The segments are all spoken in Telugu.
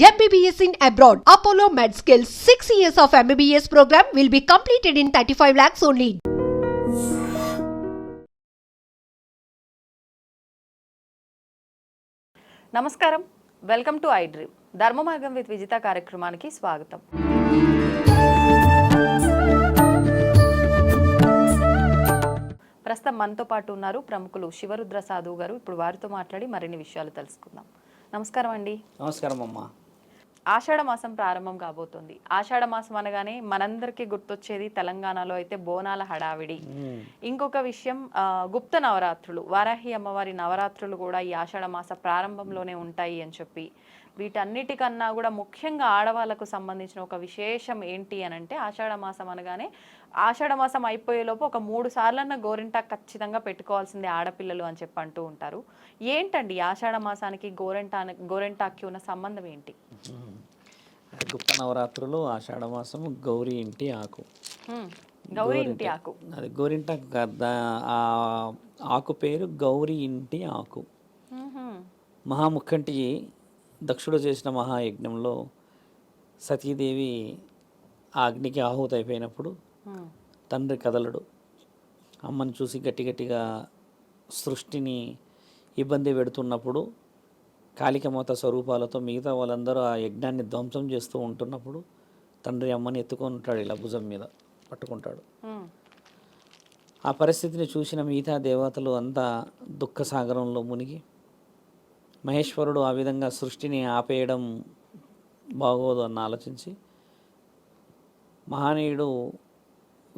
MBBS in abroad. Apollo MedSkill 6 years of MBBS program will be completed in 35 lakhs only. నమస్కారం, వెల్కమ్ టు ఐ డ్రీమ్. ధర్మ మార్గం విత్ విజిత కార్యక్రమానికి స్వాగతం. ప్రస్తుతం మనతో పాటు ఉన్నారు ప్రముఖులు శివరుద్ర సాధువు గారు. ఇప్పుడు వారితో మాట్లాడి మరిన్ని విషయాలు తెలుసుకుందాం. నమస్కారం అండి. నమస్కారం అమ్మా. ఆషాఢ మాసం ప్రారంభం కాబోతుంది. ఆషాఢ మాసం అనగానే మనందరికీ గుర్తొచ్చేది తెలంగాణలో అయితే బోనాల హడావిడి. ఇంకొక విషయం, గుప్త నవరాత్రులు, వారాహి అమ్మవారి నవరాత్రులు కూడా ఈ ఆషాఢ మాస ప్రారంభంలోనే ఉంటాయి అని చెప్పి, వీటన్నిటికన్నా కూడా ముఖ్యంగా ఆడవాళ్ళకు సంబంధించిన ఒక విశేషం ఏంటి అని అంటే, ఆషాఢ మాసం అనగానే ఆషాఢ మాసం అయిపోయేలోపు ఒక 3 సార్లన్న గోరింటాకు ఖచ్చితంగా పెట్టుకోవాల్సిందే ఆడపిల్లలు అని చెప్పి అంటూ ఉంటారు. ఏంటండి ఆషాఢ మాసానికి గోరింటాకి ఉన్న సంబంధం ఏంటి? గుప్త నవరాత్రులు, ఆషాఢ మాసం, గౌరీ ఇంటి ఆకు. గౌరీ ఇంటి ఆకు, అది గోరింటాకు. ఆ ఆకు పేరు గౌరీ ఇంటి ఆకు. మహాముఖంటి దక్షుడు చేసిన మహాయజ్ఞంలో సతీదేవి ఆ అగ్నికి ఆహుతి అయిపోయినప్పుడు తండ్రి కదలడు. అమ్మని చూసి గట్టి గట్టిగా సృష్టిని ఇబ్బంది పెడుతున్నప్పుడు కాళికమాత స్వరూపాలతో మిగతా వాళ్ళందరూ ఆ యజ్ఞాన్ని ధ్వంసం చేస్తూ ఉంటున్నప్పుడు తండ్రి అమ్మని ఎత్తుకొని ఉంటాడు, ఇలా భుజం మీద పట్టుకుంటాడు. ఆ పరిస్థితిని చూసిన మిగతా దేవతలు అంతా దుఃఖ సాగరంలో మునిగి, మహేశ్వరుడు ఆ విధంగా సృష్టిని ఆపేయడం బాగోదు అన్న ఆలోచించి, మహానీయుడు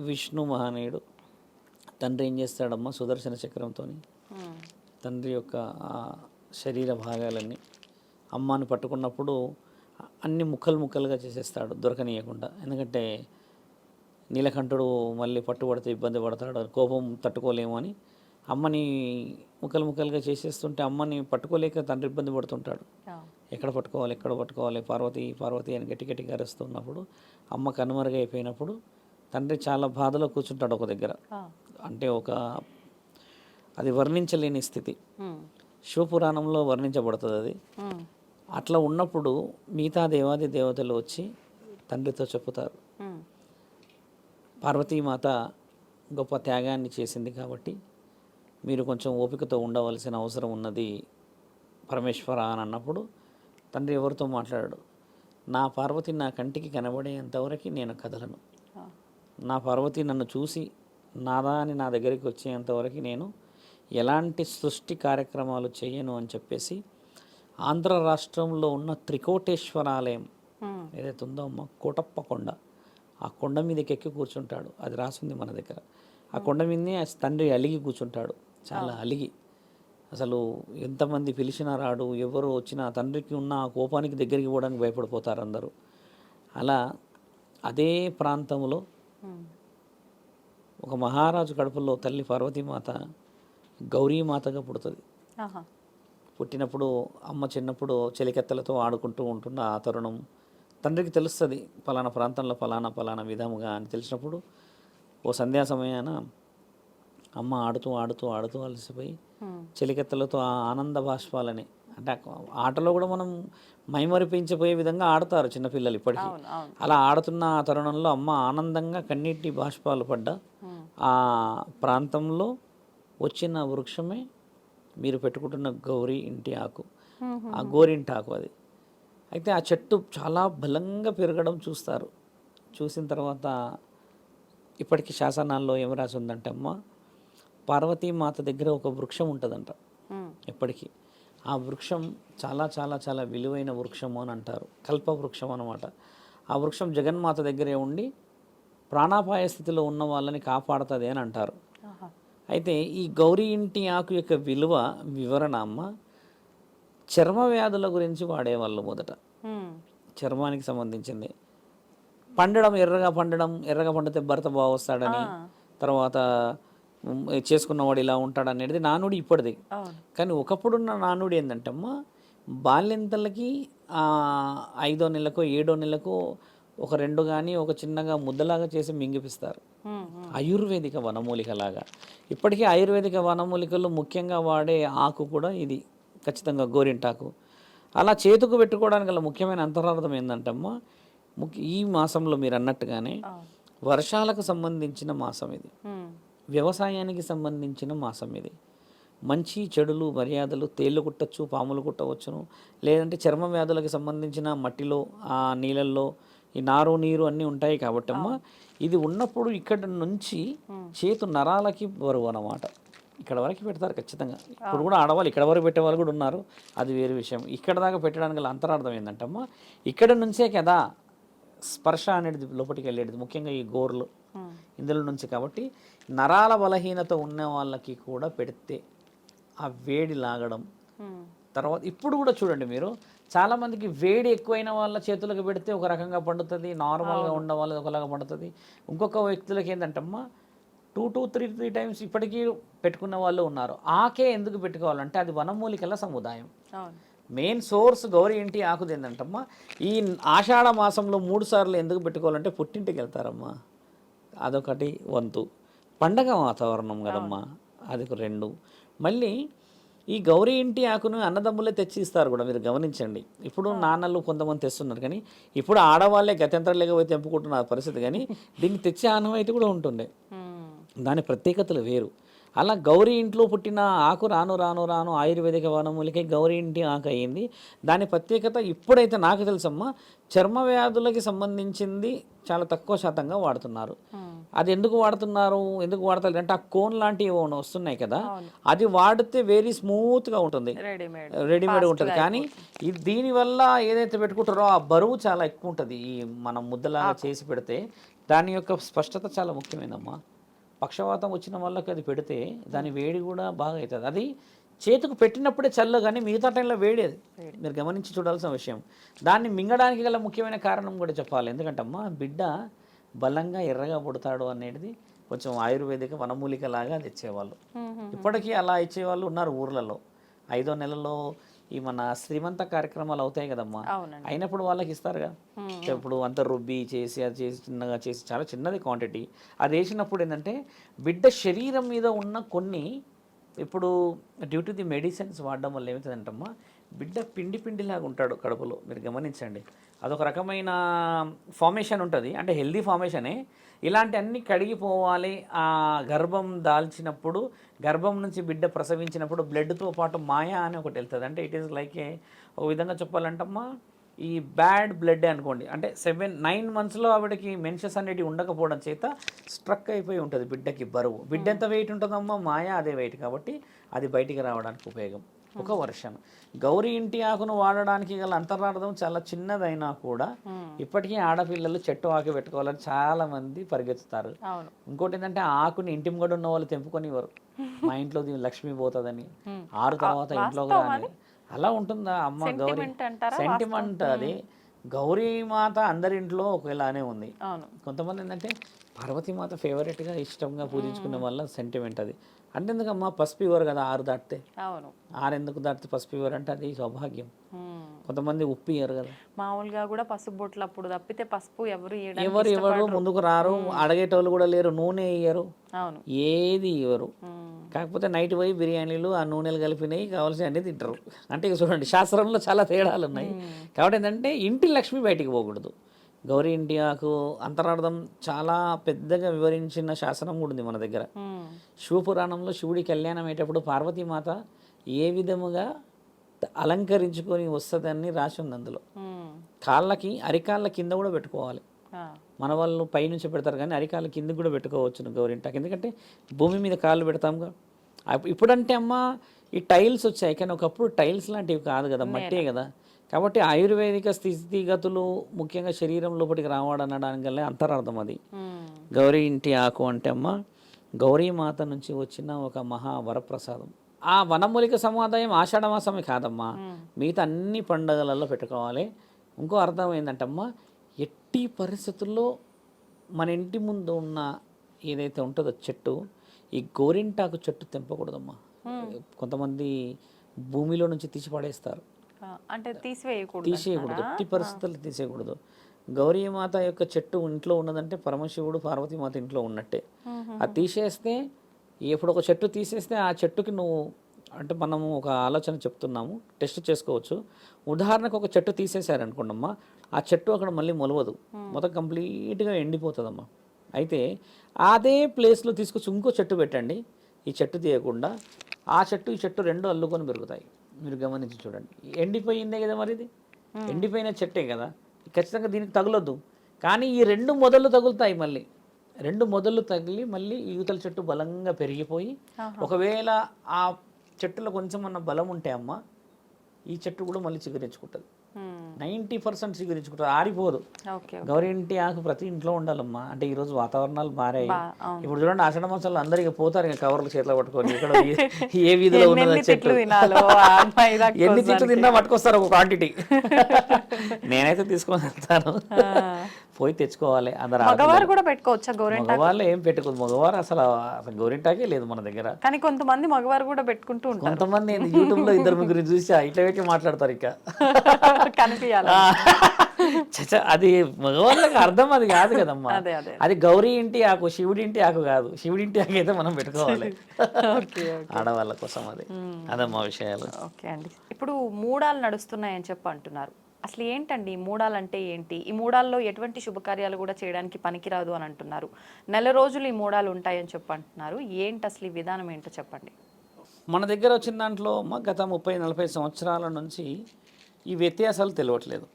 విష్ణు మహానీయుడు తండ్రి ఏం చేస్తాడమ్మా, సుదర్శన చక్రంతో తండ్రి యొక్క శరీర భాగాలన్నీ అమ్మని పట్టుకున్నప్పుడు అన్ని ముక్కలుగా చేసేస్తాడు, దొరకనీయకుండా. ఎందుకంటే నీలకంఠుడు మళ్ళీ పట్టుబడితే ఇబ్బంది పడతాడు, కోపం తట్టుకోలేము అని అమ్మని ముక్కలుగా చేసేస్తుంటే అమ్మని పట్టుకోలేక తండ్రి ఇబ్బంది పడుతుంటాడు. ఎక్కడ పట్టుకోవాలి, పార్వతి అని గట్టిగా అరుస్తున్నప్పుడు అమ్మ కనుమరుగైపోయినప్పుడు తండ్రి చాలా బాధలో కూర్చుంటాడు ఒక దగ్గర. అంటే అది వర్ణించలేని స్థితి. శివపురాణంలో వర్ణించబడుతుంది అది. అట్లా ఉన్నప్పుడు మిగతా దేవాది దేవతలు వచ్చి తండ్రితో చెప్పుతారు, పార్వతీమాత గొప్ప త్యాగాన్ని చేసింది కాబట్టి మీరు కొంచెం ఓపికతో ఉండవలసిన అవసరం ఉన్నది పరమేశ్వర అని అన్నప్పుడు తండ్రి ఎవరితో మాట్లాడాడు, నా పార్వతి నా కంటికి కనబడేంతవరకు నేను కదలను, నా పార్వతి నన్ను చూసి నాదా అని నా దగ్గరికి వచ్చేంతవరకు నేను ఎలాంటి సృష్టి కార్యక్రమాలు చేయను అని చెప్పేసి ఆంధ్ర రాష్ట్రంలో ఉన్న త్రికోటేశ్వరాలయం ఏదైతే ఉందో అమ్మ, కోటప్ప కొండ, ఆ కొండ మీదకి ఎక్కి కూర్చుంటాడు. అది రాసింది మన దగ్గర. ఆ కొండ మీదనే తండ్రి అలిగి కూర్చుంటాడు, చాలా అలిగి. అసలు ఎంతమంది పిలిచినా రాడు, ఎవరు వచ్చినా తండ్రికి ఉన్న ఆ కోపానికి దగ్గరికి పోవడానికి భయపడిపోతారు అందరూ. అలా అదే ప్రాంతంలో ఒక మహారాజు కడుపులో తల్లి పార్వతీమాత గౌరీమాతగా పుడుతుంది. పుట్టినప్పుడు అమ్మ చిన్నప్పుడు చెలికెత్తలతో ఆడుకుంటూ ఉంటున్న ఆ తరుణం తండ్రికి తెలుస్తుంది, పలానా ప్రాంతంలో పలానా విధముగా అని తెలిసినప్పుడు ఓ సంధ్యా సమయాన అమ్మ ఆడుతూ అలసిపోయి చెలికెత్తలతో ఆ ఆనంద బాష్పాలని, అంటే ఆటలో కూడా మనం మైమరిపించిపోయే విధంగా ఆడతారు చిన్నపిల్లలు ఇప్పటికీ. అలా ఆడుతున్న ఆ తరుణంలో అమ్మ ఆనందంగా కన్నీటి బాష్పాలు పడ్డ ఆ ప్రాంతంలో వచ్చిన వృక్షమే మీరు పెట్టుకుంటున్న గౌరీ ఇంటి ఆకు, ఆ గోరింటి ఆకు అది. అయితే ఆ చెట్టు చాలా బలంగా పెరగడం చూస్తారు. చూసిన తర్వాత ఇప్పటికీ శాసనాల్లో ఏమి రాసి ఉందంటే అమ్మ, పార్వతీమాత దగ్గర ఒక వృక్షం ఉంటుందంట ఎప్పటికీ. ఆ వృక్షం చాలా చాలా చాలా విలువైన వృక్షము అని అంటారు, కల్ప వృక్షం అనమాట. ఆ వృక్షం జగన్మాత దగ్గరే ఉండి ప్రాణాపాయ స్థితిలో ఉన్న వాళ్ళని కాపాడుతుంది అని అంటారు. అయితే ఈ గౌరీ ఇంటి ఆకు యొక్క వివరణ అమ్మ, చర్మ వ్యాధుల గురించి వాడేవాళ్ళు మొదట. చర్మానికి సంబంధించింది ఎర్రగా పండితే భర్త బాగా వస్తాడని, తర్వాత చేసుకున్నవాడు ఇలా ఉంటాడు అనేది నానుడి ఇప్పటిది. కానీ ఒకప్పుడున్న నానుడి ఏంటంటే అమ్మ, బాల్యంతలకి 5వ నెలకు 7వ నెలకు ఒక 2 కానీ ఒక చిన్నగా ముద్దలాగా చేసి మింగిపిస్తారు, ఆయుర్వేదిక వనమూలికలాగా. ఇప్పటికీ ఆయుర్వేదిక వనమూలికలు ముఖ్యంగా వాడే ఆకు కూడా ఇది ఖచ్చితంగా గోరింటాకు. అలా చేతుకు పెట్టుకోవడానికి గల ముఖ్యమైన అంతరార్థం ఏంటంటమ్మా, ఈ మాసంలో మీరు అన్నట్టుగానే వర్షాలకు సంబంధించిన మాసం ఇది, వ్యవసాయానికి సంబంధించిన మాసం ఇది. మంచి చెడులు మర్యాదలు, తేళ్ళు కుట్టచ్చు, పాములు కుట్టవచ్చును, లేదంటే చర్మ వ్యాధులకు సంబంధించిన మట్టిలో ఆ నీళ్ళల్లో ఈ నారు నీరు అన్నీ ఉంటాయి కాబట్టి అమ్మ, ఇది ఉన్నప్పుడు ఇక్కడ నుంచి చేతు నరాలకి బరువు అన్నమాట. ఇక్కడ వరకు పెడతారు ఖచ్చితంగా. ఇప్పుడు కూడా ఆడవాళ్ళు ఇక్కడ వరకు పెట్టే వాళ్ళు కూడా ఉన్నారు, అది వేరే విషయం. ఇక్కడ దాకా పెట్టడానికి గల అంతరార్థం ఏంటంటమ్మా, ఇక్కడ నుంచే కదా స్పర్శ అనేది లోపలికి వెళ్ళేది, ముఖ్యంగా ఈ గోర్లు ఇందులో నుంచి. కాబట్టి నరాల బలహీనత ఉన్న వాళ్ళకి కూడా పెడితే ఆ వేడి లాగడం. తర్వాత ఇప్పుడు కూడా చూడండి మీరు, చాలామందికి వేడి ఎక్కువైన వాళ్ళ చేతులకు పెడితే ఒక రకంగా పండుతుంది, నార్మల్గా ఉన్న వాళ్ళది ఒకలాగా పండుతుంది. ఇంకొక వ్యక్తులకి ఏంటంటమ్మా 2-3 టైమ్స్ ఇప్పటికీ పెట్టుకున్న వాళ్ళు ఉన్నారు. ఆకే ఎందుకు పెట్టుకోవాలంటే అది వనమూలికల సముదాయం. మెయిన్ సోర్స్ గౌరీ ఇంటి ఆకుది ఏంటంటమ్మా, ఈ ఆషాఢ మాసంలో 3 సార్లు ఎందుకు పెట్టుకోవాలంటే పుట్టింటికి వెళ్తారమ్మా, అదొకటి వంతు. పండగ వాతావరణం కదమ్మా, అది 2. మళ్ళీ ఈ గౌరీ ఇంటి ఆకును అన్నదమ్ములే తెచ్చి ఇస్తారు కూడా, మీరు గమనించండి. ఇప్పుడు నాన్నలు కొంతమంది తెస్తున్నారు, కానీ ఇప్పుడు ఆడవాళ్ళే గత్యంతరం పోయి తెంపుకుంటున్న పరిస్థితి. కానీ దీన్ని తెచ్చే ఆనవాయితీ కూడా ఉంటుండే, దాని ప్రత్యేకతలు వేరు. అలా గౌరీ ఇంట్లో పుట్టిన ఆకు రాను రాను రాను ఆయుర్వేదిక వనమూలికే గౌరీ ఇంటి ఆకు అయ్యింది. దాని ప్రత్యేకత ఇప్పుడైతే నాకు తెలుసమ్మా, చర్మ వ్యాధులకి సంబంధించింది చాలా తక్కువ శాతంగా వాడుతున్నారు. అది ఎందుకు వాడుతున్నారు, ఎందుకు వాడతారు అంటే ఆ కోన్ లాంటివి వస్తున్నాయి కదా, అది వాడితే వెరీ స్మూత్గా ఉంటుంది, రెడీమేడ్ ఉంటుంది. కానీ దీనివల్ల ఏదైతే పెట్టుకుంటారో ఆ బరువు చాలా ఎక్కువ ఉంటుంది. ఈ మనం ముద్దలాగా చేసి పెడితే దాని యొక్క స్పష్టత చాలా ముఖ్యమైనమ్మా. పక్షవాతం వచ్చిన వాళ్ళకి అది పెడితే దాని వేడి కూడా బాగా అవుతుంది. అది చేతికి పెట్టినప్పుడే చల్ల, కానీ మిగతా టైంలో వేడి, అది మీరు గమనించి చూడాల్సిన విషయం. దాన్ని మింగడానికి గల ముఖ్యమైన కారణం కూడా చెప్పాలి. ఎందుకంటే అమ్మ, బిడ్డ బలంగా ఎర్రగా పుడతాడు అనేది కొంచెం ఆయుర్వేదిక వనమూలిక లాగా అది ఇచ్చేవాళ్ళు. ఇప్పటికీ అలా ఇచ్చేవాళ్ళు ఉన్నారు ఊర్లలో. 5వ నెలలో ఈ మన శ్రీమంత కార్యక్రమాలు అవుతాయి కదమ్మా, అయినప్పుడు వాళ్ళకి ఇస్తారుగా. ఇప్పుడు అంత రుబ్బి చేసి అది చేసి చిన్నగా చేసి, చాలా చిన్నది క్వాంటిటీ, అది వేసినప్పుడు ఏంటంటే బిడ్డ శరీరం మీద ఉన్న కొన్ని, ఇప్పుడు డ్యూ టు ది మెడిసిన్స్ వాడడం వల్ల ఏమవుతుందంటమ్మా, బిడ్డ పిండిలాగా ఉంటాడు కడుపులో, మీరు గమనించండి. అదొక రకమైన ఫార్మేషన్ ఉంటుంది, అంటే హెల్దీ ఫార్మేషనే. ఇలాంటి అన్నీ కడిగిపోవాలి. ఆ గర్భం దాల్చినప్పుడు, గర్భం నుంచి బిడ్డ ప్రసవించినప్పుడు బ్లడ్తో పాటు మాయా అని ఒకటి వెళ్తుంది. అంటే ఇట్ ఈస్ లైక్ ఒక విధంగా చెప్పాలంటమ్మా, ఈ బ్యాడ్ బ్లడ్ అనుకోండి. అంటే 7-9 మంత్స్లో ఆవిడకి మెన్సెస్ అనేది ఉండకపోవడం చేత స్ట్రక్ అయిపోయి ఉంటుంది బిడ్డకి బరువు. బిడ్డ ఎంత వెయిట్ ఉంటుందమ్మా, మాయా అదే వెయిట్. కాబట్టి అది బయటికి రావడానికి ఉపయోగం. ఒక వర్షం గౌరీ ఇంటి ఆకును వాడడానికి గల అంతరార్థం చాలా చిన్నదైనా కూడా ఇప్పటికీ ఆడపిల్లలు చెట్టు ఆకు పెట్టుకోవాలని చాలా మంది పరిగెత్తుతారు. ఇంకోటి ఏంటంటే ఆకుని ఇంటి ముంగడు ఉన్న వాళ్ళు తెంపుకొనివ్వరు, మా ఇంట్లో లక్ష్మి పోతుందని, 6 తర్వాత ఇంట్లోకి రాని. అలా ఉంటుందా అమ్మ, గౌరీ సెంటిమెంట్ అది. గౌరీ మాత అందరింట్లో ఒకలానే ఉంది. కొంతమంది ఏంటంటే పార్వతీమాత ఫేవరెట్గా ఇష్టంగా పూజించుకునే వల్ల సెంటిమెంట్ అది. అంటే ఎందుకమ్మా, పసుపు ఇవ్వరు కదా 6 దాటితే. 6 ఎందుకు దాటితే పసుపు ఇవ్వరు అంటే అది సౌభాగ్యం. కొంతమంది ఉప్పు ఇవ్వరు కదా, మామూలుగా కూడా పసుపు బొట్లు అప్పుడు తప్పితే పసుపు ఎవరు ముందుకు రారు, అడిగేటోళ్ళు కూడా లేరు. నూనె ఇయ్యరు, ఏది ఇవ్వరు. కాకపోతే నైట్ పోయి బిర్యానీలు ఆ నూనెలు కలిపినవి కావాల్సి అన్నీ తింటారు. అంటే ఇక చూడండి, శాస్త్రంలో చాలా తేడాలు ఉన్నాయి. కాబట్టి ఏంటంటే ఇంటి లక్ష్మి బయటికి పోకూడదు. గౌరీ ఇంటి ఆకు అంతరార్థం చాలా పెద్దగా వివరించిన శాసనం కూడా ఉంది మన దగ్గర. శివపురాణంలో శివుడి కళ్యాణం అయ్యేటప్పుడు పార్వతీమాత ఏ విధముగా అలంకరించుకొని వస్తుందని రాసి ఉంది అందులో. కాళ్ళకి, అరికాళ్ళ కింద కూడా పెట్టుకోవాలి. మన వాళ్ళు పైనుంచి పెడతారు, కానీ అరికాళ్ళ కింద కూడా పెట్టుకోవచ్చు గౌరింటాకు. ఎందుకంటే భూమి మీద కాళ్ళు పెడతాంగా. ఇప్పుడంటే అమ్మ ఈ టైల్స్ వచ్చాయి, కానీ ఒకప్పుడు టైల్స్ లాంటివి కాదు కదా, మట్టే కదా. కాబట్టి ఆయుర్వేదిక స్థితిగతులు ముఖ్యంగా శరీరం లోపలికి రావడనడానికి వల్ల అంతరార్థం అది. గౌరీ ఇంటి ఆకు అంటే అమ్మ, గౌరీమాత నుంచి వచ్చిన ఒక మహా వరప్రసాదం. ఆ వనమూలిక సమాదాయం ఆషాఢ మాసమే కాదమ్మా, మిగతా అన్ని పండుగలలో పెట్టుకోవాలి. ఇంకో అర్థం ఏంటంటమ్మా, ఎట్టి పరిస్థితుల్లో మన ఇంటి ముందు ఉన్న ఏదైతే ఉంటుందో చెట్టు, ఈ గోరింటాకు చెట్టు తెంపకూడదమ్మా. కొంతమంది భూమిలో నుంచి తీసి పడేస్తారు, అంటే తీసేయకూడదు. ఎట్టి పరిస్థితుల్లో తీసేయకూడదు. గౌరీమాత యొక్క చెట్టు ఇంట్లో ఉన్నదంటే పరమశివుడు పార్వతీమాత ఇంట్లో ఉన్నట్టే. అది తీసేస్తే, ఇప్పుడు ఒక చెట్టు తీసేస్తే ఆ చెట్టుకి నువ్వు అంటే మనము ఒక ఆలోచన చెప్తున్నాము, టెస్ట్ చేసుకోవచ్చు. ఉదాహరణకు ఒక చెట్టు తీసేశారనుకోండమ్మా, ఆ చెట్టు అక్కడ మళ్ళీ మొలవదు, మొత్తం కంప్లీట్గా ఎండిపోతుందమ్మా. అయితే అదే ప్లేస్లో తీసుకొచ్చి ఇంకో చెట్టు పెట్టండి, ఈ చెట్టు తీయకుండా ఆ చెట్టు ఈ చెట్టు రెండు అల్లుకొని పెరుగుతాయి. మీరు గమనించి చూడండి. ఎండిపోయిందే కదా మరి, ఇది ఎండిపోయిన చెట్టే కదా, ఖచ్చితంగా దీనికి తగలొద్దు. కానీ ఈ రెండు మొదళ్ళు తగులుతాయి, మళ్ళీ రెండు మొదళ్ళు తగిలి మళ్ళీ యువతల చెట్టు బలంగా పెరిగిపోయి, ఒకవేళ ఆ చెట్టులో కొంచెం అన్న బలం ఉంటే అమ్మ, ఈ చెట్టు కూడా మళ్ళీ చిగురించుకుంటుంది. 90% చిగురించుకుంటుంది, ఆరిపోదు. గౌరింటి ఆకు ప్రతి ఇంట్లో ఉండాలమ్మా. అంటే ఈరోజు వాతావరణాలు మారాయి. ఇప్పుడు చూడండి, ఆషాఢ మాసంలో అందరికి పోతారు ఇంకా కవర్లు చేతిలో పట్టుకొని, ఇక్కడ ఏ వీధిలో ఉన్నది చెట్టు, ఎన్ని తిట్లు తిన్నా పట్టుకొస్తారు ఒక క్వాంటిటీ. నేనైతే తీసుకొని వెళ్తాను, పోయి తెచ్చుకోవాలి. అందరు మగవారు కూడా పెట్టుకోవచ్చా గోరింటాకు? మగవాళ్ళు ఏం పెట్టుకోదు, మగవారు అసలు గోరింటాకే లేదు మన దగ్గర. కానీ కొంతమంది మగవారు కూడా పెట్టుకుంటూ ఉంటారు. కొంతమంది యూట్యూబ్ లో ఇద్దరు ముగ్గురు చూసి ఇట్లా పెట్టి మాట్లాడతారు ఇక కనిపించాలి. అది మగవాళ్ళకి అర్థం అది కాదు కదమ్మా. అది గౌరీ ఇంటి ఆకు, శివుడి ఇంటి ఆకు కాదు. శివుడి ఇంటి ఆకు అయితే మనం పెట్టుకోవాలి, ఆడవాళ్ళ కోసం. అదమ్మా విషయాలు. ఓకే అండి, ఇప్పుడు మూడాలు నడుస్తున్నాయని చెప్పి అంటున్నారు. అసలు ఏంటండి ఈ మూడాలు అంటే ఏంటి? ఈ మూడాల్లో ఎటువంటి శుభకార్యాలు కూడా చేయడానికి పనికిరాదు అని అంటున్నారు. నెల రోజులు ఈ మూడాలు ఉంటాయని చెప్పి అంటున్నారు. ఏంటి అసలు ఈ విధానం ఏంటో చెప్పండి. మన దగ్గర వచ్చిన దాంట్లో గత 30-40 సంవత్సరాల నుంచి ఈ వ్యత్యాసాలు తెలియట్లేదు.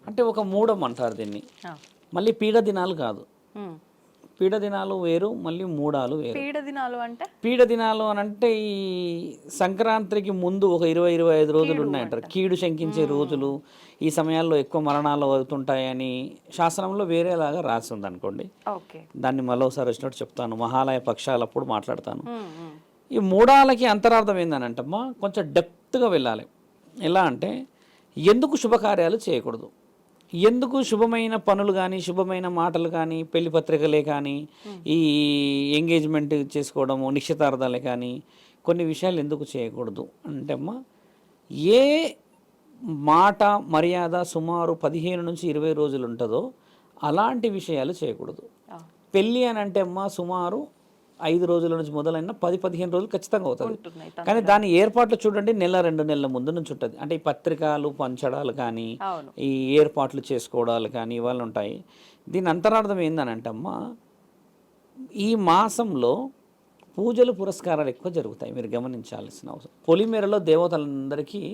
అంటే ఒక మూఢం అంటారు దీన్ని. మళ్ళీ పీడ దినాలు కాదు, పీడ దినాలు వేరు, మళ్ళీ మూడాలు వేరు. పీడ దినాలు అంటే, పీడ దినాలు అని అంటే ఈ సంక్రాంతికి ముందు ఒక 20-25 రోజులు ఉన్నాయంటారు, కీడు శంకించే రోజులు. ఈ సమయాల్లో ఎక్కువ మరణాలు అవుతుంటాయని శాస్త్రంలో వేరేలాగా రాసి ఉంది అనుకోండి. దాన్ని మరోసారి వచ్చినట్టు చెప్తాను, మహాలయ పక్షాలప్పుడు మాట్లాడతాను. ఈ మూడాలకి అంతరార్థం ఏందనంటమ్మా, కొంచెం డెప్త్గా వెళ్ళాలి. ఎలా అంటే, ఎందుకు శుభకార్యాలు చేయకూడదు, ఎందుకు శుభమైన పనులు కానీ, శుభమైన మాటలు కానీ, పెళ్లి పత్రికలే కానీ, ఈ ఎంగేజ్మెంట్ చేసుకోవడము, నిశ్చితార్థాలే కానీ, కొన్ని విషయాలు ఎందుకు చేయకూడదు అంటే అమ్మా, ఏ మాట మర్యాద సుమారు 15-20 రోజులు ఉంటుందో అలాంటి విషయాలు చేయకూడదు. పెళ్ళి అని అంటే అమ్మా సుమారు 5 రోజుల నుంచి మొదలైన 10-15 రోజులు ఖచ్చితంగా అవుతుంది. కానీ దాని ఏర్పాట్లు చూడండి, నెల 2 నెలల ముందు నుంచి ఉంటుంది. అంటే ఈ పత్రికలు పంచడాలు కానీ, ఈ ఏర్పాట్లు చేసుకోవడాలు కానీ ఇవాళ ఉంటాయి. దీని అంతరార్థం ఏందనంటే అమ్మా, ఈ మాసంలో పూజలు పురస్కారాలు ఎక్కువ జరుగుతాయి. మీరు గమనించాల్సిన అవసరం. పొలిమేరలో దేవతలందరికీ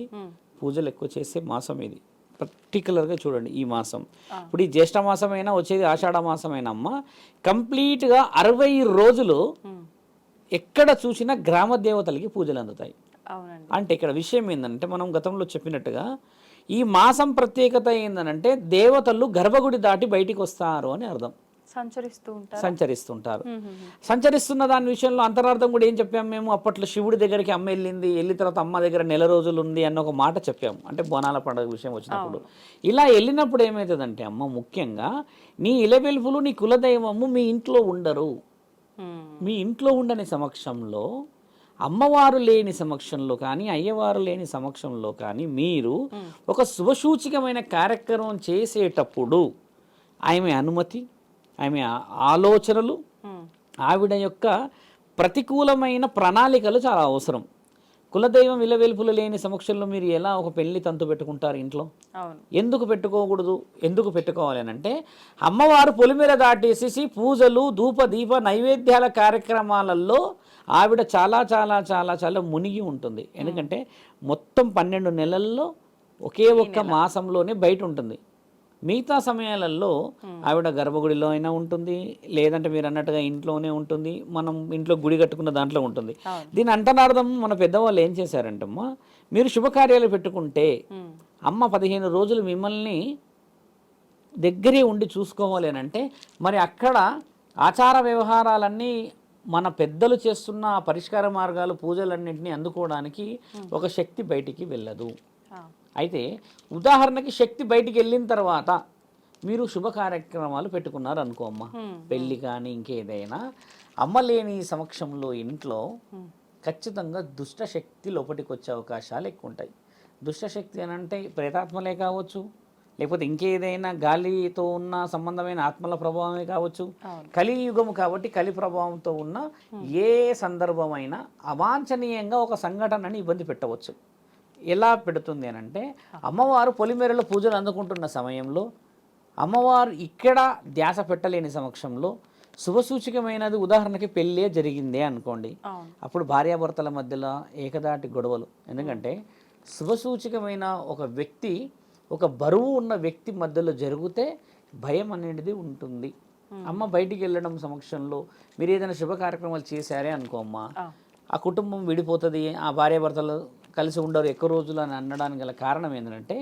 పూజలు ఎక్కువ చేసే మాసం ఇది. పర్టికులర్గా చూడండి ఈ మాసం. ఇప్పుడు ఈ జ్యేష్ఠ మాసమైనా వచ్చేది ఆషాఢ మాసమైనా అమ్మ, కంప్లీట్గా 60 రోజులు ఎక్కడ చూసినా గ్రామ దేవతలకి పూజలు అందుతాయి. అంటే ఇక్కడ విషయం ఏంటంటే, మనం గతంలో చెప్పినట్టుగా ఈ మాసం ప్రత్యేకత ఏంటంటే, దేవతలు గర్భగుడి దాటి బయటికి వస్తారు అని అర్థం. సంచరిస్తుంటారు. సంచరిస్తున్న దాని విషయంలో అంతరార్థం కూడా ఏం చెప్పాము మేము అప్పట్లో, శివుడి దగ్గరికి అమ్మ వెళ్ళింది, వెళ్ళిన తర్వాత అమ్మ దగ్గర నెల రోజులు ఉంది అన్న ఒక మాట చెప్పాము. అంటే బోనాల పండుగ విషయం వచ్చినప్పుడు ఇలా వెళ్ళినప్పుడు ఏమవుతుందంటే అమ్మ, ముఖ్యంగా నీ ఇలవెల్పులు, నీ కులదైవము మీ ఇంట్లో ఉండరు. మీ ఇంట్లో ఉండని సమక్షంలో, అమ్మవారు లేని సమక్షంలో కానీ, అయ్యవారు లేని సమక్షంలో కానీ మీరు ఒక శుభసూచికమైన కార్యక్రమం చేసేటప్పుడు ఆమె అనుమతి, ఆమె ఆలోచనలు, ఆవిడ యొక్క ప్రతికూలమైన ప్రణాళికలు చాలా అవసరం. కులదైవం ఇలవెల్పులు లేని సమక్షంలో మీరు ఎలా ఒక పెళ్లి తంతు పెట్టుకుంటారు ఇంట్లో? ఎందుకు పెట్టుకోకూడదు? ఎందుకు పెట్టుకోవాలి అని అంటే, అమ్మవారు పొలిమేర దాటేసేసి పూజలు, ధూప దీప నైవేద్యాల కార్యక్రమాలలో ఆవిడ చాలా చాలా చాలా చాలా మునిగి ఉంటుంది. ఎందుకంటే మొత్తం 12 నెలల్లో ఒకే ఒక్క మాసంలోనే బయట ఉంటుంది. మిగతా సమయాలలో ఆవిడ గర్భగుడిలో అయినా ఉంటుంది, లేదంటే మీరు అన్నట్టుగా ఇంట్లోనే ఉంటుంది, మనం ఇంట్లో గుడి కట్టుకున్న దాంట్లో ఉంటుంది. దీని అంతరార్థం మన పెద్దవాళ్ళు ఏం చేశారంటమ్మా, మీరు శుభకార్యాలు పెట్టుకుంటే అమ్మ 15 రోజులు మిమ్మల్ని దగ్గరే ఉండి చూసుకోవాలి అని అంటే, మరి అక్కడ ఆచార వ్యవహారాలన్నీ మన పెద్దలు చేస్తున్న పరిష్కార మార్గాలు, పూజలన్నింటినీ అందుకోవడానికి ఒక శక్తి బయటికి వెళ్ళదు. అయితే ఉదాహరణకి శక్తి బయటికి వెళ్ళిన తర్వాత మీరు శుభ కార్యక్రమాలు పెట్టుకున్నారు అనుకో అమ్మ, పెళ్ళి కానీ ఇంకేదైనా, అమ్మ లేని సమక్షంలో ఇంట్లో ఖచ్చితంగా దుష్టశక్తి లోపలికి వచ్చే అవకాశాలు ఎక్కువ ఉంటాయి. దుష్టశక్తి అని అంటే ప్రేతాత్మలే కావచ్చు, లేకపోతే ఇంకేదైనా గాలితో ఉన్న సంబంధమైన ఆత్మల ప్రభావమే కావచ్చు. కలియుగము కాబట్టి కలి ప్రభావంతో ఉన్న ఏ సందర్భమైనా అవాంఛనీయంగా ఒక సంఘటనని ఇబ్బంది పెట్టవచ్చు. ఎలా పెడుతుంది అని అంటే, అమ్మవారు పొలిమేరలో పూజలు అందుకుంటున్న సమయంలో అమ్మవారు ఇక్కడ ధ్యాస పెట్టలేని సమక్షంలో శుభసూచకమైనది, ఉదాహరణకి పెళ్ళే జరిగిందే అనుకోండి, అప్పుడు భార్యాభర్తల మధ్యలో ఏకదాటి గొడవలు. ఎందుకంటే శుభసూచకమైన ఒక వ్యక్తి, ఒక బరువు ఉన్న వ్యక్తి మధ్యలో జరిగితే భయం అనేది ఉంటుంది. అమ్మ బయటికి వెళ్ళడం సమక్షంలో మీరు ఏదైనా శుభ కార్యక్రమాలు చేశారే అనుకో అమ్మ, ఆ కుటుంబం విడిపోతుంది, ఆ భార్యాభర్తలు కలిసి ఉండరు ఎక్కువ రోజులు అని అనడానికి గల కారణం ఏంటంటే,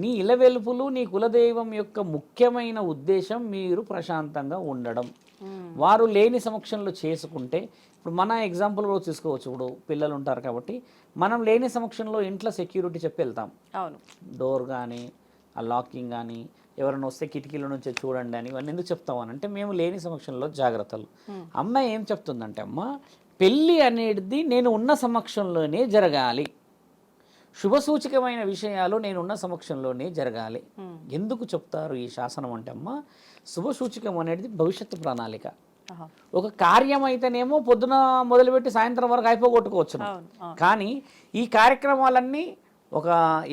నీ ఇలవెలుపులు నీ కులదైవం యొక్క ముఖ్యమైన ఉద్దేశం మీరు ప్రశాంతంగా ఉండడం. వారు లేని సమక్షంలో చేసుకుంటే, ఇప్పుడు మన ఎగ్జాంపుల్ రోజు తీసుకోవచ్చు. ఇప్పుడు పిల్లలు ఉంటారు కాబట్టి మనం లేని సమక్షంలో ఇంట్లో సెక్యూరిటీ చెప్పి వెళ్తాం. అవును, డోర్ కానీ ఆ లాకింగ్ కానీ, ఎవరైనా వస్తే కిటికీల నుంచి చూడండి అని. ఇవన్నీ ఎందుకు చెప్తామని అంటే, మేము లేని సమక్షంలో జాగ్రత్తలు. అమ్మ ఏం చెప్తుందంటే, అమ్మ పెళ్ళి అనేది నేను ఉన్న సమక్షంలోనే జరగాలి, శుభసూచకమైన విషయాలు నేనున్న సమక్షంలోనే జరగాలి. ఎందుకు చెప్తారు ఈ శాసనం అంటే, అమ్మ శుభసూచకం అనేది భవిష్యత్తు ప్రణాళిక. ఒక కార్యం అయితేనేమో పొద్దున మొదలుపెట్టి సాయంత్రం వరకు అయిపోగొట్టుకోవచ్చు. కానీ ఈ కార్యక్రమాలన్నీ ఒక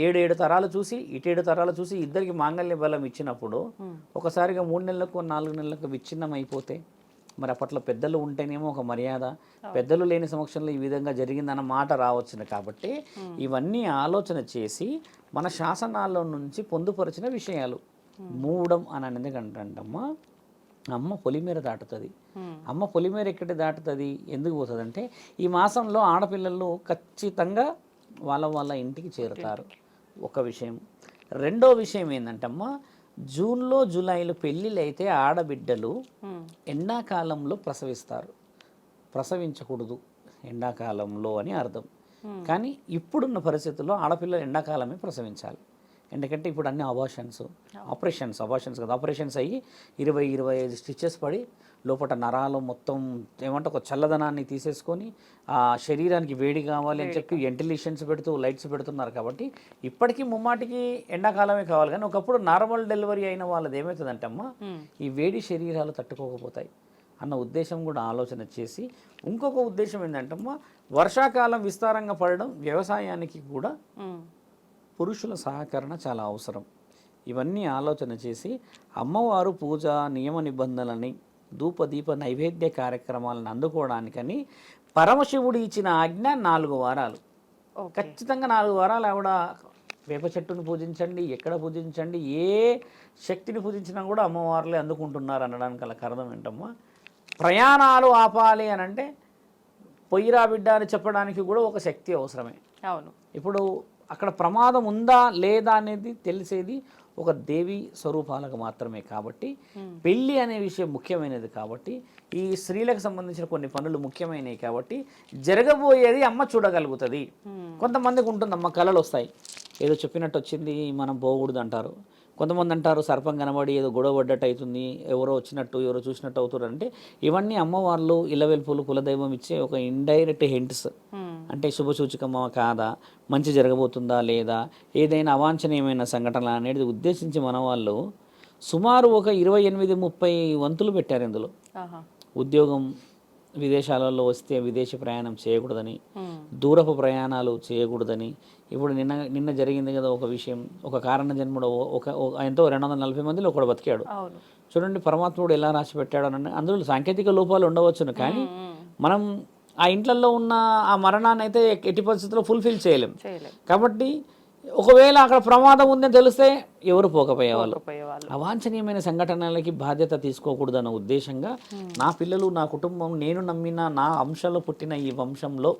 7 తరాలు చూసి, ఇటు 7 తరాలు చూసి ఇద్దరికి మాంగళ్య బలం ఇచ్చినప్పుడు ఒకసారిగా 3 నెలలకు 4 నెలలకు విచ్ఛిన్నం అయిపోతే, మరి అప్పట్లో పెద్దలు ఉంటేనేమో ఒక మర్యాద, పెద్దలు లేని సమక్షంలో ఈ విధంగా జరిగిందన్న మాట రావచ్చును. కాబట్టి ఇవన్నీ ఆలోచన చేసి మన శాసనాల్లో నుంచి పొందుపరిచిన విషయాలు. మూడం అని అనేది ఎందుకంటమ్మా, అమ్మ పొలిమేర దాటుతుంది. అమ్మ పొలిమేర ఎక్కడి దాటుతుంది, ఎందుకు పోతుంది అంటే, ఈ మాసంలో ఆడపిల్లలు ఖచ్చితంగా వాళ్ళ ఇంటికి చేరుతారు. ఒక విషయం. రెండో విషయం ఏంటంటమ్మా, జూన్లో జూలైలో పెళ్ళిళ్ళు అయితే ఆడబిడ్డలు ఎండాకాలంలో ప్రసవిస్తారు. ప్రసవించకూడదు ఎండాకాలంలో అని అర్థం. కానీ ఇప్పుడున్న పరిస్థితుల్లో ఆడపిల్లలు ఎండాకాలమే ప్రసవించాలి. ఎందుకంటే ఇప్పుడు అన్ని ఆపరేషన్స్ కదా, ఆపరేషన్స్ అయ్యి 20-25 స్టిచెస్ పడి లోపల నరాలు మొత్తం ఏమంటే ఒక చల్లదనాన్ని తీసేసుకొని ఆ శరీరానికి వేడి కావాలి అని చెప్పి వెంటిలేషన్స్ పెడుతూ లైట్స్ పెడుతున్నారు. కాబట్టి ఇప్పటికీ ముమ్మాటికి ఎండాకాలమే కావాలి. కానీ ఒకప్పుడు నార్మల్ డెలివరీ అయిన వాళ్ళది ఏమవుతుందంటే అమ్మ, ఈ వేడి శరీరాలు తట్టుకోకపోతాయి అన్న ఉద్దేశం కూడా ఆలోచన చేసి, ఇంకొక ఉద్దేశం ఏంటంటమ్మా, వర్షాకాలం విస్తారంగా పడడం వ్యవసాయానికి కూడా పురుషుల సహకరణ చాలా అవసరం. ఇవన్నీ ఆలోచన చేసి అమ్మవారు పూజ నియమ నిబంధనలని, ధూపదీప నైవేద్య కార్యక్రమాలను అందుకోవడానికని పరమశివుడు ఇచ్చిన ఆజ్ఞ 4 వారాలు. ఖచ్చితంగా 4 వారాలు ఆవిడ వేప చెట్టును పూజించండి, ఎక్కడ పూజించండి, ఏ శక్తిని పూజించినా కూడా అమ్మవారులే అందుకుంటున్నారు అనడానికి గల కారణం ఏంటమ్మా, ప్రయాణాలు ఆపాలి అని అంటే పొయ్యిరా బిడ్డ అని చెప్పడానికి కూడా ఒక శక్తి అవసరమే. అవును, ఇప్పుడు అక్కడ ప్రమాదం ఉందా లేదా అనేది తెలిసేది ఒక దేవి స్వరూపాలకు మాత్రమే. కాబట్టి పెళ్ళి అనే విషయం ముఖ్యమైనది. కాబట్టి ఈ స్త్రీలకు సంబంధించిన కొన్ని పనులు ముఖ్యమైనవి. కాబట్టి జరగబోయేది అమ్మ చూడగలుగుతుంది. కొంతమందికి ఉంటుంది, అమ్మ కళలు వస్తాయి, ఏదో చెప్పినట్టు వచ్చింది మనం పోకూడదు అంటారు. కొంతమంది అంటారు సర్పం కనబడి ఏదో గొడవ పడ్డట్టు అవుతుంది, ఎవరో వచ్చినట్టు ఎవరో చూసినట్టు అవుతారు. అంటే ఇవన్నీ అమ్మవార్లు ఇలవెల్పులు కులదైవం ఇచ్చే ఒక ఇండైరెక్ట్ హింట్స్. అంటే శుభసూచకమా కాదా, మంచి జరగబోతుందా లేదా, ఏదైనా అవాంఛనీయమైన సంఘటన అనేది ఉద్దేశించి మన వాళ్ళు సుమారు ఒక 28-30 వంతులు పెట్టారు ఇందులో. ఉద్యోగం విదేశాలలో వస్తే విదేశీ ప్రయాణం చేయకూడదని, దూరపు ప్రయాణాలు చేయకూడదని. ఇప్పుడు నిన్న జరిగింది కదా ఒక విషయం, ఒక కారణ జన్ముడు ఎంతో 240 మందిలో ఒకడు బతికాడు. చూడండి పరమాత్ముడు ఎలా రాసి పెట్టాడు అని. అందులో సాంకేతిక లోపాలు ఉండవచ్చును, కానీ మనం ఆ ఇంట్లలో ఉన్న ఆ మరణాన్ని అయితే ఎట్టి పరిస్థితుల్లో ఫుల్ఫిల్ చేయలేం. కాబట్టి ఒకవేళ అక్కడ ప్రమాదం ఉందని తెలిస్తే ఎవరు పోకపోయేవాళ్ళు. అవాంఛనీయమైన సంఘటనలకి బాధ్యత తీసుకోకూడదన్న ఉద్దేశంగా నా పిల్లలు, నా కుటుంబం, నేను నమ్మిన నా అంశంలో పుట్టిన ఈ వంశంలో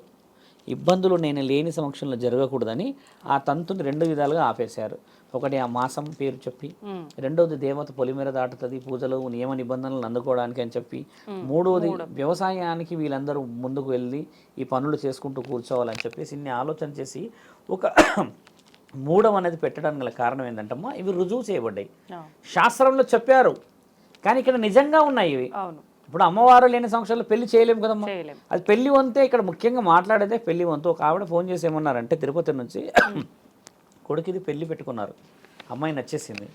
ఇబ్బందులు నేను లేని సమక్షంలో జరగకూడదని ఆ తంతుని 2 విధాలుగా ఆపేశారు. ఒకటి ఆ మాసం పేరు చెప్పి, రెండవది దేవత పొలిమేర దాటుతుంది పూజలు నియమ నిబంధనలు అందుకోవడానికి అని చెప్పి, మూడవది వ్యవసాయానికి వీళ్ళందరూ ముందుకు వెళ్ళి ఈ పనులు చేసుకుంటూ కూర్చోవాలని చెప్పేసి ఇన్ని ఆలోచన చేసి ఒక మూడం అనేది పెట్టడానికి గల కారణం ఏంటంటమ్మా, ఇవి రుజువు చేయబడ్డాయి, శాస్త్రంలో చెప్పారు. కానీ ఇక్కడ నిజంగా ఉన్నాయి ఇవి. ఇప్పుడు అమ్మవారు లేని సంవత్సరాలు పెళ్లి చేయలేము కదమ్మా. అది పెళ్లి వంతే ఇక్కడ ముఖ్యంగా మాట్లాడేదే పెళ్లి వంతు. ఒక ఆవిడ ఫోన్ చేసి ఏమన్నారంటే, తిరుపతి నుంచి కొడుకుది పెళ్లి పెట్టుకున్నారు, అమ్మాయి నచ్చేసింది.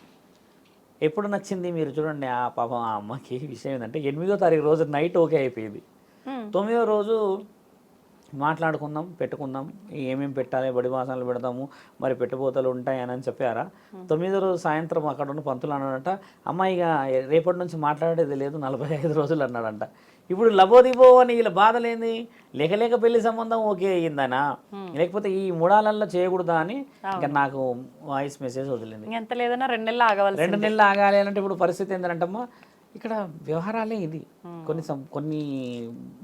ఎప్పుడు నచ్చింది మీరు చూడండి, ఆ పాపం ఆ అమ్మకి విషయం ఏంటంటే 8వ తారీఖు రోజు నైట్ ఓకే అయిపోయింది. 9వ రోజు మాట్లాడుకుందాం, పెట్టుకుందాం, ఏమేమి పెట్టాలి, బడి వాసనలు పెడతాము, మరి పెట్టుబోతలు ఉంటాయని చెప్పారా. 9వ రోజు సాయంత్రం అక్కడ ఉన్న పంతులు అన్నాడంట, అమ్మాయిగా రేపటి నుంచి మాట్లాడేది లేదు 45 రోజులు అన్నాడంట. ఇప్పుడు లబోదిబో అని వీళ్ళ బాధలేంది, లేక పెళ్లి సంబంధం ఓకే అయ్యిందనా, లేకపోతే ఈ మూడాలల్లో చేయకూడదా అని ఇంకా నాకు వాయిస్ మెసేజ్ వదిలింది. ఎంత లేదన్నా 2 నెలలు ఆగవాలి. 2 నెలలు ఆగాలి అంటే ఇప్పుడు పరిస్థితి ఏంటంటమ్మా, ఇక్కడ వ్యవహారాలే ఇది. కొన్ని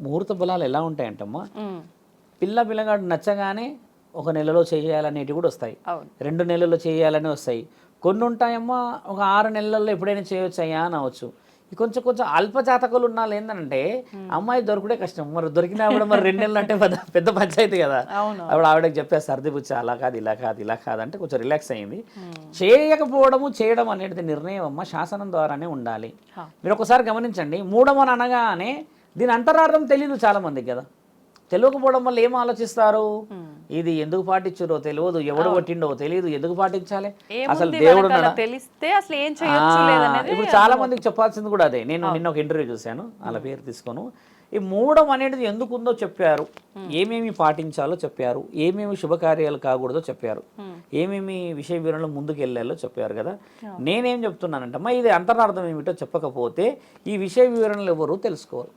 ముహూర్త బలాలు ఎలా ఉంటాయంటమ్మా, పిల్లగాడు నచ్చగానే 1 నెలలో చేయాలనేటివి కూడా వస్తాయి, 2 నెలల్లో చేయాలని వస్తాయి. కొన్ని ఉంటాయమ్మా ఒక 6 నెలల్లో ఎప్పుడైనా చేయొచ్చు అయ్యా అని అవచ్చు. కొంచెం అల్పజాతకులు ఉన్న వాళ్ళు ఏంటంటే అమ్మాయి దొరకడే కష్టం. మరి దొరికినా కూడా మరి 2 నెలలు అంటే పెద్ద పంచాయతీ కదా. అప్పుడు ఆవిడకి చెప్పే సర్దిపుచ్చి అలా కాదు ఇలా కాదు అంటే కొంచెం రిలాక్స్ అయింది. చేయడం అనేది నిర్ణయం అమ్మ శాసనం ద్వారానే ఉండాలి. మీరు ఒకసారి గమనించండి, మూఢమని అనగానే దీని అంతరార్థం తెలియదు చాలా మందికి కదా. తెలియకపోవడం వల్ల ఏం ఆలోచిస్తారు, ఇది ఎందుకు పాటించురో తెలియదు, ఎవడు కొట్టిండో తెలియదు, ఎందుకు పాటించాలి, అసలు దేవుడు ఇప్పుడు చాలా మందికి చెప్పాల్సింది కూడా అదే. నేను నిన్న ఒక ఇంటర్వ్యూ చూశాను, అలా పేరు తీసుకోను. ఈ మూఢం అనేది ఎందుకు ఉందో చెప్పారు, ఏమేమి పాటించాలో చెప్పారు, ఏమేమి శుభకార్యాలు కాకూడదో చెప్పారు, ఏమేమి విషయ వివరణలో ముందుకు వెళ్ళాలో చెప్పారు కదా. నేనేం చెప్తున్నానంటమ్మా, ఇది అంతరార్థం ఏమిటో చెప్పకపోతే ఈ విషయ వివరణలు ఎవరు తెలుసుకోరు.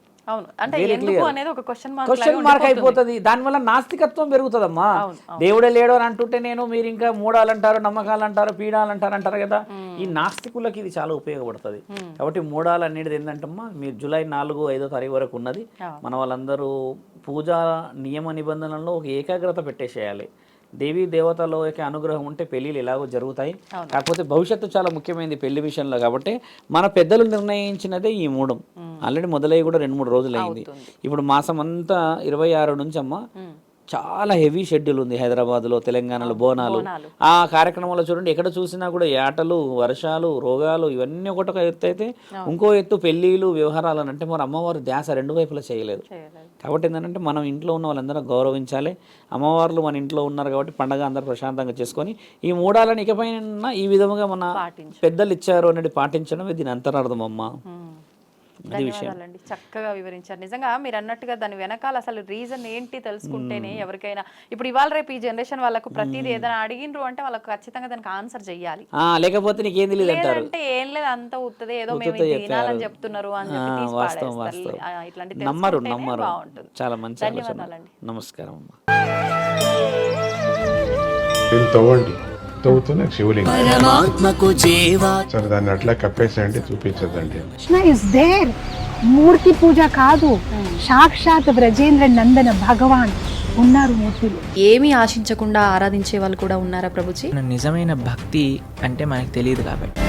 క్వశ్చన్ మార్క్ అయిపోతుంది. దానివల్ల నాస్తికత్వం పెరుగుతుందమ్మా. దేవుడే లేడు అని అంటుంటే మీరు ఇంకా మూడాలంటారు, నమ్మకాలు అంటారు, పీడాలంటారు కదా. ఈ నాస్తికులకి ఇది చాలా ఉపయోగపడుతుంది. కాబట్టి మూడాలు అనేది ఏంటంటమ్మా, మీరు జూలై 4, 5వ తారీఖు వరకు ఉన్నది. మన వాళ్ళందరూ పూజా నియమ నిబంధనల్లో ఒక ఏకాగ్రత పెట్టేసేయాలి. దేవీ దేవతల యొక్క అనుగ్రహం ఉంటే పెళ్ళిళ్ళు ఎలాగో జరుగుతాయి. కాకపోతే భవిష్యత్తు చాలా ముఖ్యమైనది పెళ్లి విషయంలో. కాబట్టి మన పెద్దలు నిర్ణయించినదే ఈ మూడం. ఆల్రెడీ మొదలయ్యి కూడా 2-3 రోజులు అయింది. ఇప్పుడు మాసం అంతా 26 నుంచి అమ్మ చాలా హెవీ షెడ్యూల్ ఉంది. హైదరాబాద్లో, తెలంగాణలో బోనాలు, ఆ కార్యక్రమంలో చూడండి ఎక్కడ చూసినా కూడా ఏటలు, వర్షాలు, రోగాలు, ఇవన్నీ ఒకటొక ఎత్తు అయితే ఇంకో ఎత్తు పెళ్ళిళ్ళు, వ్యవహారాలు అని అంటే మరి అమ్మవారి ధ్యాస 2 వైపులా చేయలేదు. కాబట్టి ఏంటంటే మనం ఇంట్లో ఉన్న వాళ్ళందరూ గౌరవించాలి. అమ్మవార్లు మన ఇంట్లో ఉన్నారు కాబట్టి పండగ అందరూ ప్రశాంతంగా చేసుకొని ఈ మూడాలను ఇకపైన ఈ విధంగా మన పెద్దలు ఇచ్చారు అనేది పాటించడమే దీని అంతరార్థం అమ్మ. ధన్యవాదాలండి, చక్కగా వివరించారు. నిజంగా మీరు అన్నట్టుగా దాని వెనకాల అసలు రీజన్ ఏంటి తెలుసుకుంటేనే ఎవరికైనా ఇప్పుడు ఇవాళ రేపు ఈ జనరేషన్ వాళ్ళకు ప్రతిదీ ఏదైనా అడిగినరు అంటే వాళ్ళకి ఖచ్చితంగా దానికి ఆన్సర్ చెయ్యాలి. లేకపోతే నీకేం తెలియదు అంటారు, అంటే ఏం లేదు అంతా ఉత్తదే, ఏదో మేము తినాలని చెప్తున్నారు అని చెప్పి ఇట్లాంటి నమ్మరు. బాగుంటుంది. చాలా మంచి. ధన్యవాదాలండి. నమస్కారం అమ్మా. తవ్వుతున్న శివలింగం సరే దాన్ని అట్లా కప్పేసేయండి, చూపించదండి. Krishna is there. మూర్తి పూజ కాదు, సాక్షాత్ బ్రజేంద్ర నందన భగవాన్ ఉన్నారు మూర్తిలో. ఏమీ ఆశించకుండా ఆరాధించే వాళ్ళు కూడా ఉన్నారా ప్రభుజీ? నిజమైన భక్తి అంటే మనకు తెలియదు కాబట్టి